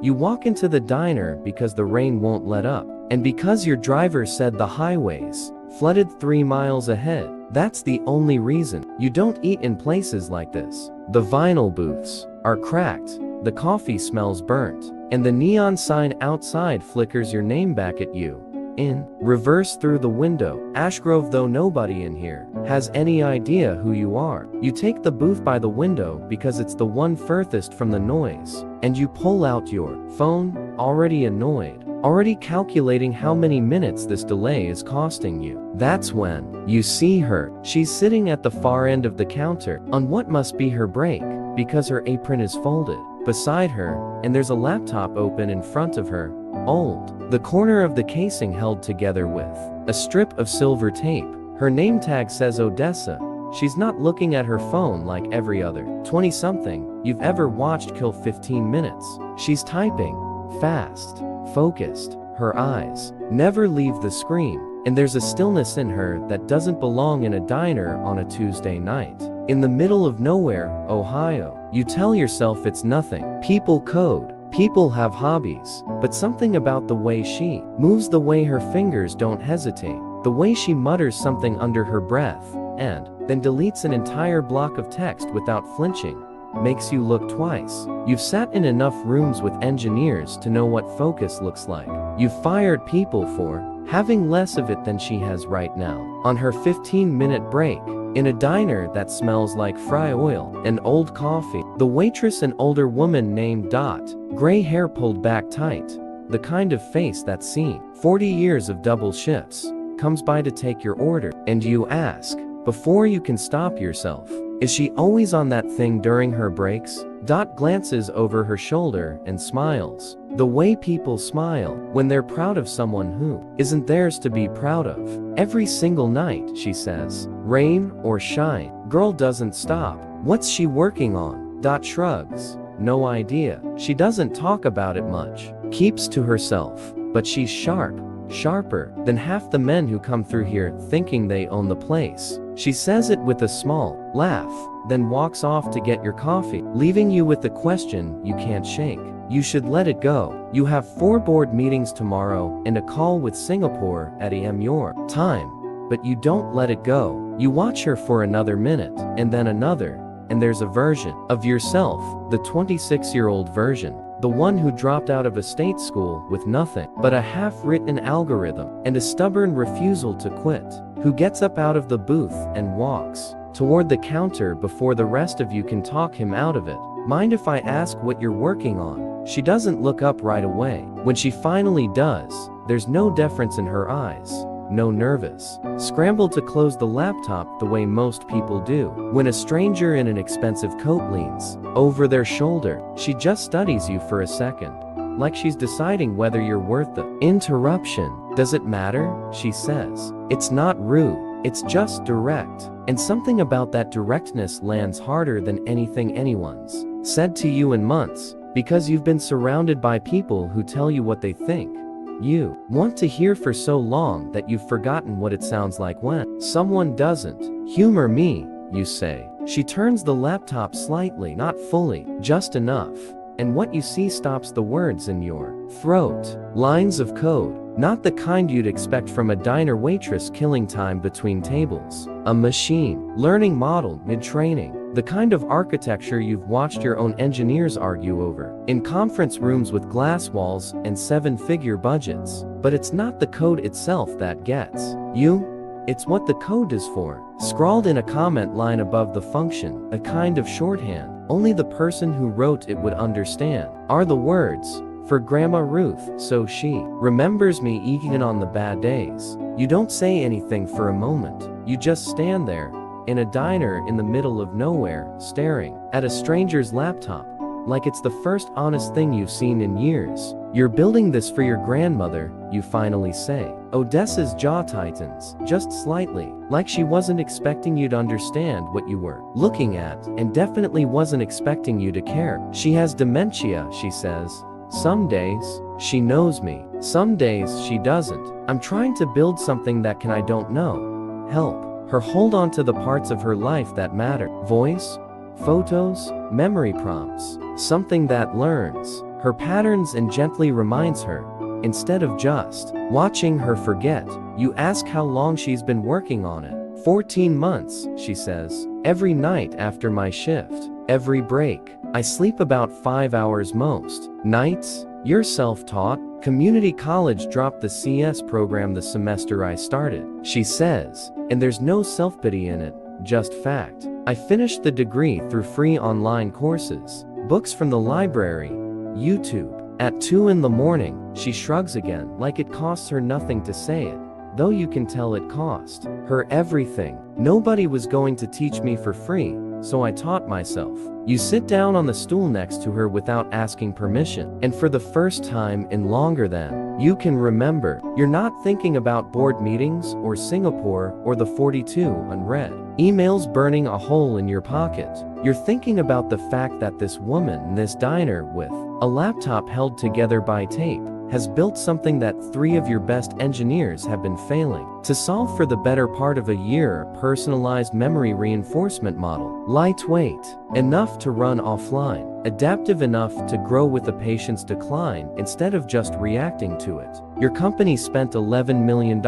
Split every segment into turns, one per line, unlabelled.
You walk into the diner because the rain won't let up, and because your driver said the highway's flooded 3 miles ahead. That's the only reason. You don't eat in places like this. The vinyl booths are cracked, the coffee smells burnt, and the neon sign outside flickers your name back at you. In reverse through the window, Ashgrove, though nobody in here has any idea who you are. You take the booth by the window because it's the one furthest from the noise, and you pull out your phone, already annoyed, already calculating how many minutes this delay is costing you. That's when you see her. She's sitting at the far end of the counter on what must be her break, because her apron is folded beside her, and there's a laptop open in front of her. Old. The corner of the casing held together with a strip of silver tape. Her name tag says Odessa. She's not looking at her phone like every other 20-something you've ever watched kill 15 minutes. She's typing, fast, focused. Her eyes never leave the screen, and there's a stillness in her that doesn't belong in a diner on a Tuesday night. In the middle of nowhere, Ohio. You tell yourself it's nothing. People code. People have hobbies, but something about the way she moves, the way her fingers don't hesitate, the way she mutters something under her breath, and then deletes an entire block of text without flinching, makes you look twice. You've sat in enough rooms with engineers to know what focus looks like. You've fired people for having less of it than she has right now. On her 15-minute break, in a diner that smells like fry oil and old coffee, the waitress, an older woman named Dot, gray hair pulled back tight, the kind of face that's seen 40 years of double shifts, comes by to take your order, and you ask, before you can stop yourself, is she always on that thing during her breaks? Dot glances over her shoulder and smiles, the way people smile when they're proud of someone who isn't theirs to be proud of. Every single night, she says, rain or shine, girl doesn't stop. What's she working on? Dot shrugs. No idea. She doesn't talk about it much, keeps to herself, but she's sharp, sharper than half the men who come through here thinking they own the place. She says it with a small laugh, then walks off to get your coffee, leaving you with the question you can't shake. You should let it go. You have 4 board meetings tomorrow and a call with Singapore at AM your time, but you don't let it go. You watch her for another minute, and then another, and there's a version of yourself, the 26-year-old version, the one who dropped out of a state school with nothing but a half-written algorithm and a stubborn refusal to quit, who gets up out of the booth and walks toward the counter before the rest of you can talk him out of it. Mind if I ask what you're working on? She doesn't look up right away. When she finally does, there's no deference in her eyes, no nervous scramble to close the laptop the way most people do. When a stranger in an expensive coat leans over their shoulder, she just studies you for a second, like she's deciding whether you're worth the interruption. Does it matter? She says. It's not rude, it's just direct. And something about that directness lands harder than anything anyone's said to you in months, because you've been surrounded by people who tell you what they think you want to hear for so long that you've forgotten what it sounds like when someone doesn't. Humor me, you say. She turns the laptop slightly, not fully, just enough, and what you see stops the words in your throat. Lines of code, not the kind you'd expect from a diner waitress killing time between tables. A machine learning model mid-training. The kind of architecture you've watched your own engineers argue over in conference rooms with glass walls and 7-figure budgets. But it's not the code itself that gets you, it's what the code is for. Scrawled in a comment line above the function, a kind of shorthand only the person who wrote it would understand, are the words, for Grandma Ruth, so she remembers me even on the bad days. You don't say anything for a moment. You just stand there, in a diner in the middle of nowhere, staring at a stranger's laptop, like it's the first honest thing you've seen in years. You're building this for your grandmother, you finally say. Odessa's jaw tightens, just slightly, like she wasn't expecting you to understand what you were looking at, and definitely wasn't expecting you to care. She has dementia, she says. Some days, she knows me. Some days, she doesn't. I'm trying to build something that I don't know. Help her hold on to the parts of her life that matter. Voice, photos, memory prompts. Something that learns. her patterns and gently reminds her, instead of just watching her forget. You ask how long she's been working on it. 14 months, she says. Every night after my shift. Every break. I sleep about 5 hours most nights. You're self-taught? Community college dropped the CS program the semester I started, she says. And there's no self-pity in it, just fact. I finished the degree through free online courses, books from the library, YouTube. At 2 in the morning, she shrugs again, like it costs her nothing to say it, though you can tell it cost her everything. Nobody was going to teach me for free, so I taught myself. You sit down on the stool next to her without asking permission, and for the first time in longer than you can remember, you're not thinking about board meetings or Singapore or the 42 unread emails burning a hole in your pocket. You're thinking about the fact that this woman in this diner with a laptop held together by tape has built something that 3 of your best engineers have been failing to solve for the better part of a year. A personalized memory reinforcement model, lightweight enough to run offline, adaptive enough to grow with a patient's decline instead of just reacting to it. Your company spent $11 million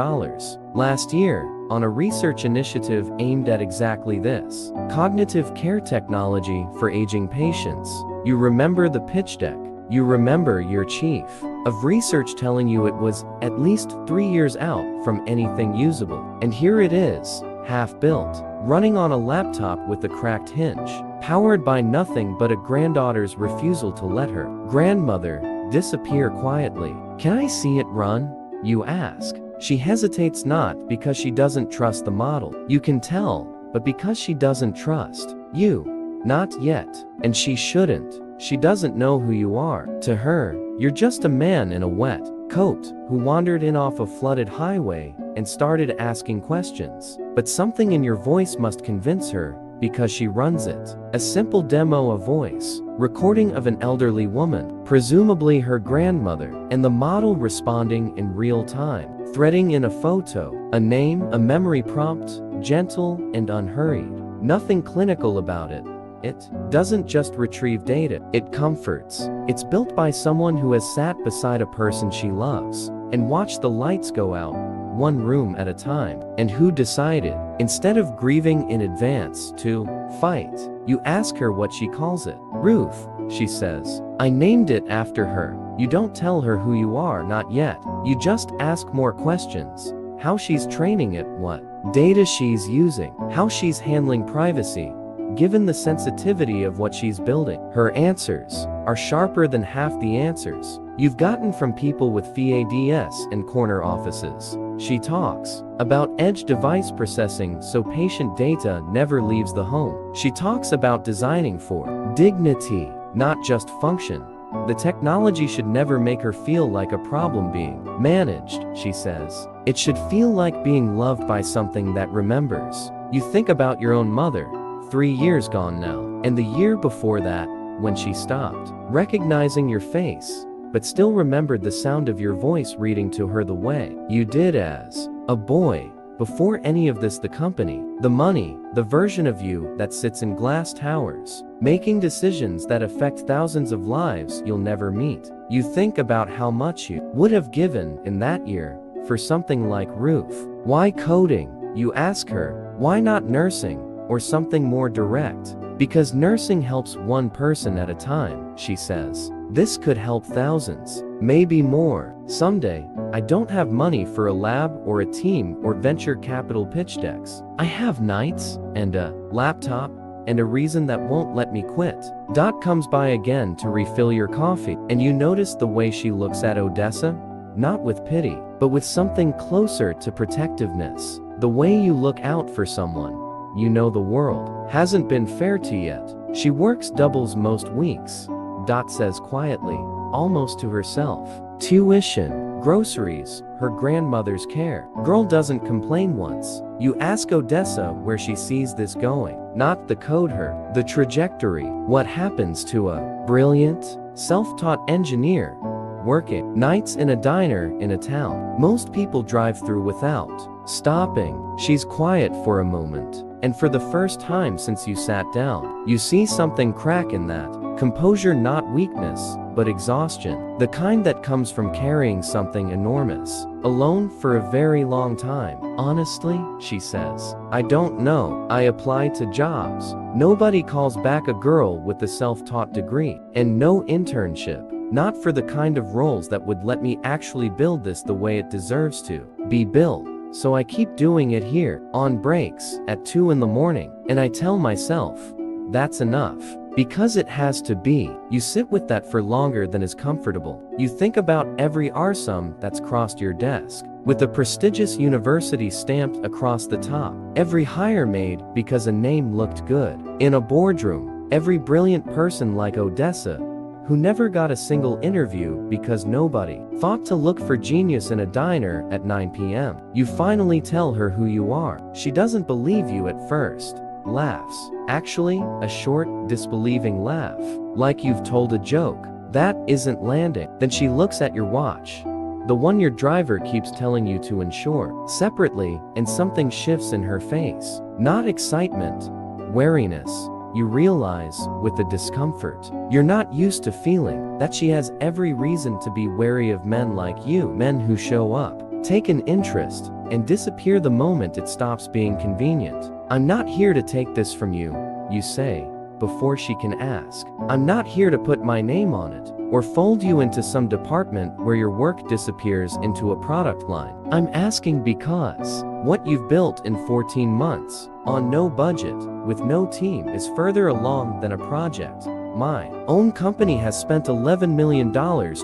last year on a research initiative aimed at exactly this: cognitive care technology for aging patients. You remember the pitch deck. You remember your chief of research telling you it was at least 3 years out from anything usable. And here it is, half-built, running on a laptop with a cracked hinge, powered by nothing but a granddaughter's refusal to let her grandmother disappear quietly. Can I see it run? You ask. She hesitates, not because she doesn't trust the model, you can tell, but because she doesn't trust you. Not yet. And she shouldn't. She doesn't know who you are. To her, you're just a man in a wet coat who wandered in off a flooded highway and started asking questions. But something in your voice must convince her, because she runs it. A simple demo of voice recording of an elderly woman, presumably her grandmother, and the model responding in real time, threading in a photo, a name, a memory prompt, gentle and unhurried. Nothing clinical about it. It doesn't just retrieve data, it comforts. It's built by someone who has sat beside a person she loves and watched the lights go out, one room at a time, and who decided, instead of grieving in advance, to fight. You ask her what she calls it. Ruth, she says. I named it after her. You don't tell her who you are, not yet. You just ask more questions. How she's training it, what data she's using, how she's handling privacy, given the sensitivity of what she's building. Her answers are sharper than half the answers you've gotten from people with FADS and corner offices. She talks about edge device processing so patient data never leaves the home. She talks about designing for dignity, not just function. The technology should never make her feel like a problem being managed, she says. It should feel like being loved by something that remembers. You think about your own mother, 3 years gone now, and the year before that, when she stopped recognizing your face, but still remembered the sound of your voice reading to her the way you did as a boy. Before any of this, the company, the money, the version of you that sits in glass towers, making decisions that affect thousands of lives you'll never meet. You think about how much you would have given in that year for something like Ruth. Why coding? You ask her. Why not nursing? Or something more direct? Because nursing helps one person at a time, she says. This could help thousands, maybe more. Someday, I don't have money for a lab or a team or venture capital pitch decks. I have nights, and a laptop, and a reason that won't let me quit. Dot comes by again to refill your coffee, and you notice the way she looks at Odessa, not with pity, but with something closer to protectiveness. The way you look out for someone you know the world hasn't been fair to yet. She works doubles most weeks, Dot says quietly, almost to herself. Tuition, groceries, her grandmother's care. Girl doesn't complain once. You ask Odessa where she sees this going. Not the code, her, the trajectory. What happens to a brilliant, self-taught engineer working nights in a diner in a town most people drive through without stopping? She's quiet for a moment, and for the first time since you sat down, you see something crack in that Composure, not weakness, but exhaustion. The kind that comes from carrying something enormous. Alone for a very long time. Honestly, she says, I don't know. I apply to jobs. Nobody calls back a girl with a self-taught degree. And no internship. Not for the kind of roles that would let me actually build this the way it deserves to be built. So I keep doing it here, on breaks, at 2 in the morning, and I tell myself, that's enough. Because it has to be. You sit with that for longer than is comfortable. You think about every RSUM that's crossed your desk, with a prestigious university stamped across the top. Every hire made because a name looked good. In a boardroom, every brilliant person like Odessa, who never got a single interview because nobody thought to look for genius in a diner at 9 p.m. You finally tell her who you are. She doesn't believe you at first. Laughs. Actually, a short, disbelieving laugh. Like you've told a joke that isn't landing. Then she looks at your watch. The one your driver keeps telling you to insure. Separately, and something shifts in her face. Not excitement. Wariness. You realize, with the discomfort, you're not used to feeling, that she has every reason to be wary of men like you. Men who show up, take an interest, and disappear the moment it stops being convenient. I'm not here to take this from you, you say, before she can ask. I'm not here to put my name on it, or fold you into some department where your work disappears into a product line. I'm asking because what you've built in 14 months, on no budget, with no team, is further along than a project my own company has spent $11 million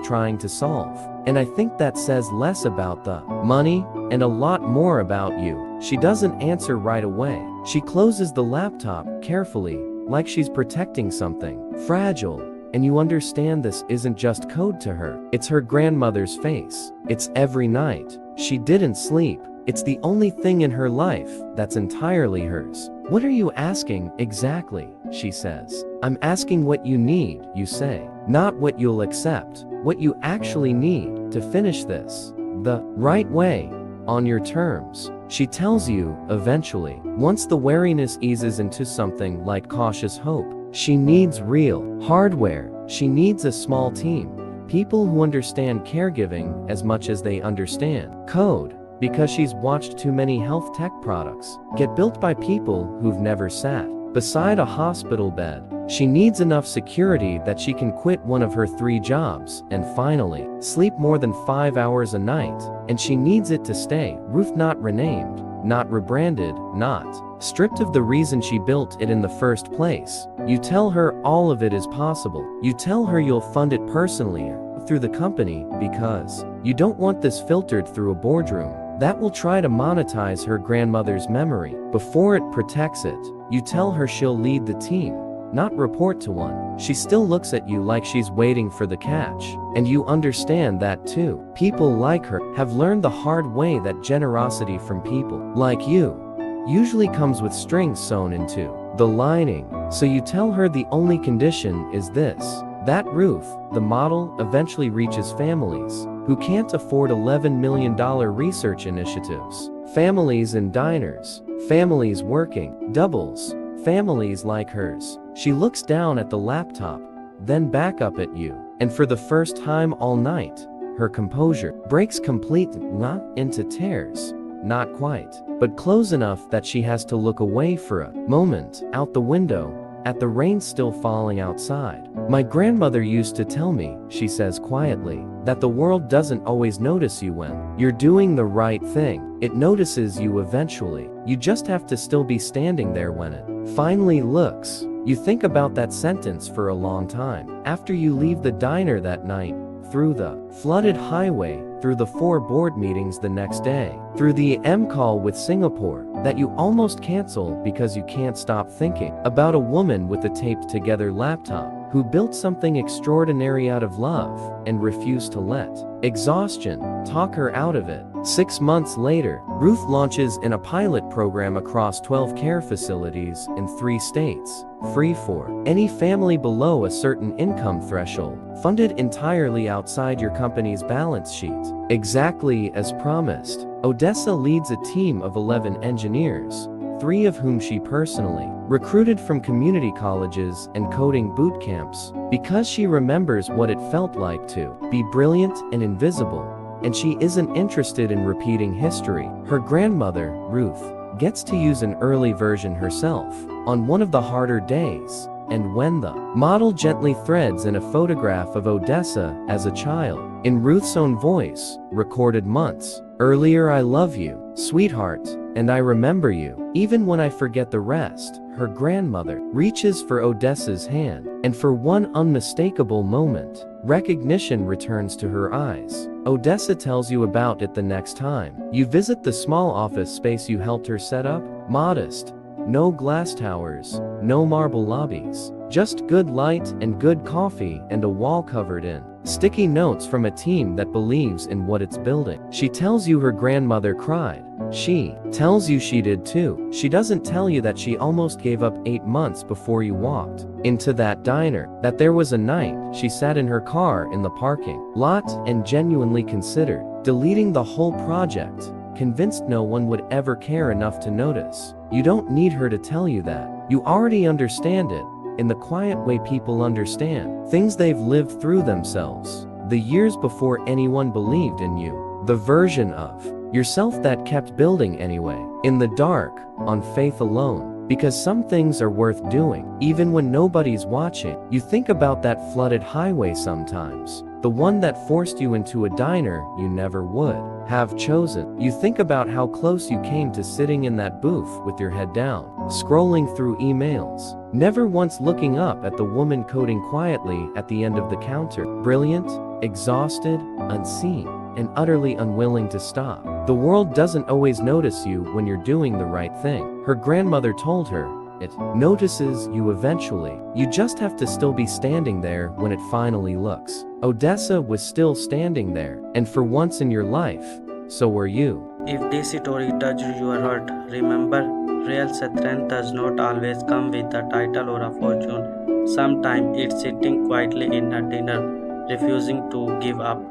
trying to solve. And I think that says less about the money and a lot more about you. She doesn't answer right away. She closes the laptop carefully, like she's protecting something fragile. And you understand this isn't just code to her. It's her grandmother's face. It's every night. She didn't sleep. It's the only thing in her life that's entirely hers. What are you asking exactly? She says. I'm asking what you need, you say. Not what you'll accept. What you actually need to finish this the right way, on your terms. She tells you, eventually, once the wariness eases into something like cautious hope. She needs real hardware. She needs a small team. People who understand caregiving as much as they understand code. Because she's watched too many health tech products get built by people who've never sat beside a hospital bed. She needs enough security that she can quit one of her 3 jobs and finally sleep more than 5 hours a night. And she needs it to stay. Ruth, not renamed, not rebranded, not stripped of the reason she built it in the first place. You tell her all of it is possible. You tell her you'll fund it personally through the company because you don't want this filtered through a boardroom that will try to monetize her grandmother's memory before it protects it. You tell her she'll lead the team, not report to one. She still looks at you like she's waiting for the catch. And you understand that too. People like her have learned the hard way that generosity from people like you usually comes with strings sewn into the lining. So you tell her the only condition is this. That Ruth, the model, eventually reaches families who can't afford $11 million research initiatives. Families in diners. Families working doubles. Families like hers. She looks down at the laptop, then back up at you. And for the first time all night, her composure breaks completely, not into tears. Not quite, but close enough that she has to look away for a moment, out the window, at the rain still falling outside. My grandmother used to tell me, she says quietly, that the world doesn't always notice you when you're doing the right thing. It notices you eventually. You just have to still be standing there when it finally looks. You think about that sentence for a long time. After you leave the diner that night, through the flooded highway, through the 4 board meetings the next day, through the call with Singapore that you almost cancel because you can't stop thinking about a woman with a taped together laptop who built something extraordinary out of love and refused to let exhaustion talk her out of it. 6 months later, Ruth launches in a pilot program across 12 care facilities in 3 states, free for any family below a certain income threshold, funded entirely outside your company's balance sheet. Exactly as promised, Odessa leads a team of 11 engineers, 3 of whom she personally recruited from community colleges and coding boot camps, because she remembers what it felt like to be brilliant and invisible, and she isn't interested in repeating history. Her grandmother, Ruth, gets to use an early version herself on one of the harder days, and when the model gently threads in a photograph of Odessa as a child, in Ruth's own voice, recorded months earlier. I love you, sweetheart, and I remember you, even when I forget the rest. Her grandmother reaches for Odessa's hand, and for one unmistakable moment, recognition returns to her eyes. Odessa tells you about it the next time you visit the small office space you helped her set up. Modest, no glass towers, no marble lobbies, just good light and good coffee and a wall covered in sticky notes from a team that believes in what it's building. She tells you her grandmother cried. She tells you she did too. She doesn't tell you that she almost gave up 8 months before you walked into that diner, that there was a night she sat in her car in the parking lot and genuinely considered deleting the whole project, convinced no one would ever care enough to notice. You don't need her to tell you that. You already understand it, in the quiet way people understand things they've lived through themselves, the years before anyone believed in you, the version of yourself that kept building anyway, in the dark, on faith alone, because some things are worth doing, even when nobody's watching. You think about that flooded highway sometimes, the one that forced you into a diner you never would have chosen. You think about how close you came to sitting in that booth with your head down, scrolling through emails, never once looking up at the woman coding quietly at the end of the counter, brilliant, exhausted, unseen, and utterly unwilling to stop. The world doesn't always notice you when you're doing the right thing, her grandmother told her. It notices you eventually. You just have to still be standing there when it finally looks. Odessa was still standing there, and for once in your life, so were you.
If this story touched your heart, remember, real strength does not always come with a title or a fortune. Sometimes it's sitting quietly in a dinner, refusing to give up.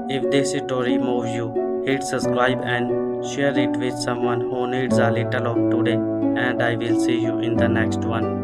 If this story moves you, hit subscribe and share it with someone who needs a little of today. And I will see you in the next one.